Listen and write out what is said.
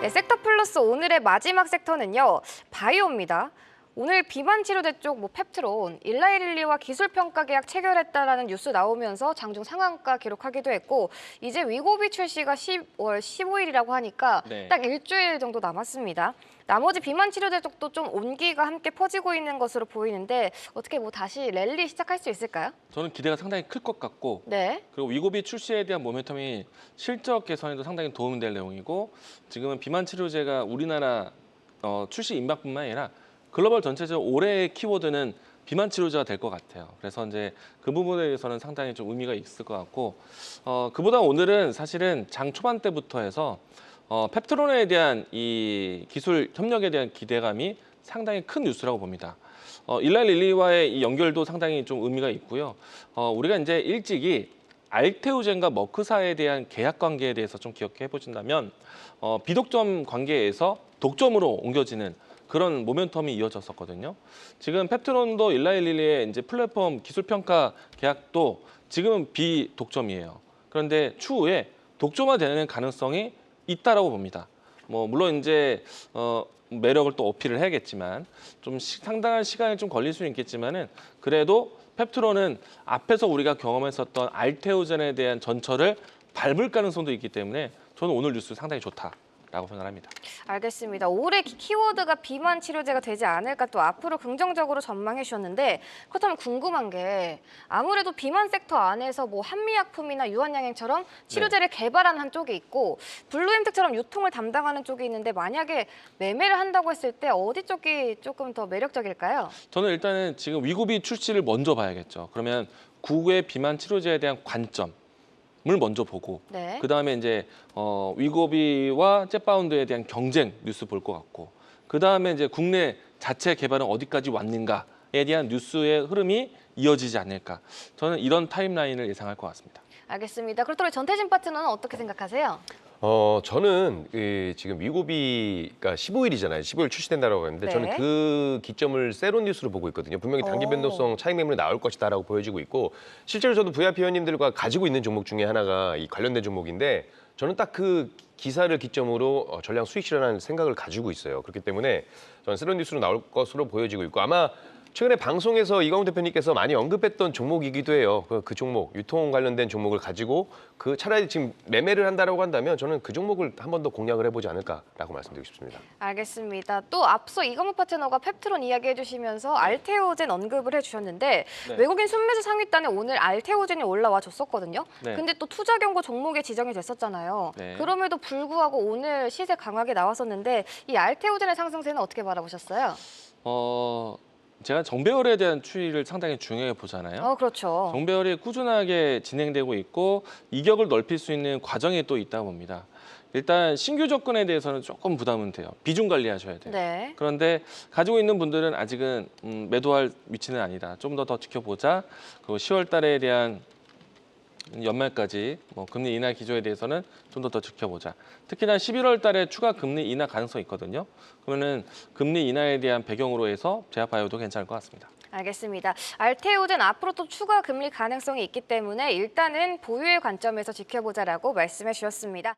네, 섹터 플러스 오늘의 마지막 섹터는요, 바이오입니다. 오늘 비만 치료제 쪽 펩트론, 일라이릴리와 기술 평가 계약 체결했다라는 뉴스 나오면서 장중 상한가 기록하기도 했고, 이제 위고비 출시가 10월 15일이라고 하니까 네. 딱 일주일 정도 남았습니다. 나머지 비만 치료제 쪽도 좀 온기가 함께 퍼지고 있는 것으로 보이는데 어떻게 다시 랠리 시작할 수 있을까요? 저는 기대가 상당히 클 것 같고, 네. 그리고 위고비 출시에 대한 모멘텀이 실적 개선에도 상당히 도움이 될 내용이고, 지금은 비만 치료제가 우리나라 출시 임박뿐만 아니라 글로벌 전체적으로 올해의 키워드는 비만 치료제가 될 것 같아요. 그래서 이제 그 부분에 대해서는 상당히 좀 의미가 있을 것 같고, 그보다 오늘은 사실은 장 초반 때부터 해서 펩트론에 대한 이 기술 협력에 대한 기대감이 상당히 큰 뉴스라고 봅니다. 일라이 릴리와의 이 연결도 상당히 좀 의미가 있고요. 우리가 이제 일찍이 알테오젠과 머크사에 대한 계약 관계에 대해서 좀 기억해 보신다면 비독점 관계에서 독점으로 옮겨지는 그런 모멘텀이 이어졌었거든요. 지금 펩트론도 일라이 릴리의 이제 플랫폼 기술 평가 계약도 지금은 비독점이에요. 그런데 추후에 독점화되는 가능성이 있다라고 봅니다. 물론 이제 매력을 또 어필을 해야겠지만 좀 상당한 시간이 좀 걸릴 수는 있겠지만은 그래도 펩트론은 앞에서 우리가 경험했었던 알테오젠에 대한 전철을 밟을 가능성도 있기 때문에 저는 오늘 뉴스 상당히 좋다라고 생각합니다. 알겠습니다. 올해 키워드가 비만 치료제가 되지 않을까 또 앞으로 긍정적으로 전망해 주셨는데 그렇다면 궁금한 게 아무래도 비만 섹터 안에서 한미약품이나 유한양행처럼 치료제를 개발하는 한 쪽이 있고 블루엠텍처럼 유통을 담당하는 쪽이 있는데 만약에 매매를 한다고 했을 때 어디 쪽이 조금 더 매력적일까요? 저는 일단은 지금 위고비 출시를 먼저 봐야겠죠. 그러면 국외 비만 치료제에 대한 관점 을 먼저 보고 네. 그다음에 이제 위고비와 젯바운드에 대한 경쟁 뉴스 볼 것 같고 그다음에 이제 국내 자체 개발은 어디까지 왔는가에 대한 뉴스의 흐름이 이어지지 않을까. 저는 이런 타임라인을 예상할 것 같습니다. 알겠습니다. 그렇다면 전태진 파트너는 어떻게 생각하세요? 저는 지금 위고비가 15일이잖아요. 15일 출시된다고 하는데 네. 저는 그 기점을 세론 뉴스로 보고 있거든요. 분명히 단기 변동성 차익 매물이 나올 것이다라고 보여지고 있고 실제로 저도 VIP 회원님들과 가지고 있는 종목 중에 하나가 이 관련된 종목인데 저는 딱 그 기사를 기점으로 전량 수익 실현하는 생각을 가지고 있어요. 그렇기 때문에 저는 세론 뉴스로 나올 것으로 보여지고 있고 아마 최근에 방송에서 이광훈 대표님께서 많이 언급했던 종목이기도 해요. 그 종목, 유통 관련된 종목을 가지고 차라리 지금 매매를 한다라고 한다면 저는 그 종목을 한 번 더 공략을 해보지 않을까라고 말씀드리고 싶습니다. 알겠습니다. 또 앞서 이광우 파트너가 펩트론 이야기해 주시면서 알테오젠 언급을 해주셨는데 네. 외국인 순매수 상위단에 오늘 알테오젠이 올라와 줬었거든요. 네. 근데 또 투자 경고 종목에 지정이 됐었잖아요. 네. 그럼에도 불구하고 오늘 시세 강하게 나왔었는데 이 알테오젠의 상승세는 어떻게 바라보셨어요? 제가 정배열에 대한 추이를 상당히 중요해 보잖아요. 그렇죠. 정배열이 꾸준하게 진행되고 있고 이격을 넓힐 수 있는 과정이 또 있다 봅니다. 일단 신규 접근에 대해서는 조금 부담은 돼요. 비중 관리하셔야 돼요. 네. 그런데 가지고 있는 분들은 아직은 매도할 위치는 아니다. 좀 더 지켜보자. 그리고 10월 달에 대한 연말까지 금리 인하 기조에 대해서는 좀 더 지켜보자. 특히나 11월 달에 추가 금리 인하 가능성이 있거든요. 그러면은 금리 인하에 대한 배경으로 해서 제압하여도 괜찮을 것 같습니다. 알겠습니다. 알테오젠 앞으로 또 추가 금리 가능성이 있기 때문에 일단은 보유의 관점에서 지켜보자라고 말씀해 주셨습니다.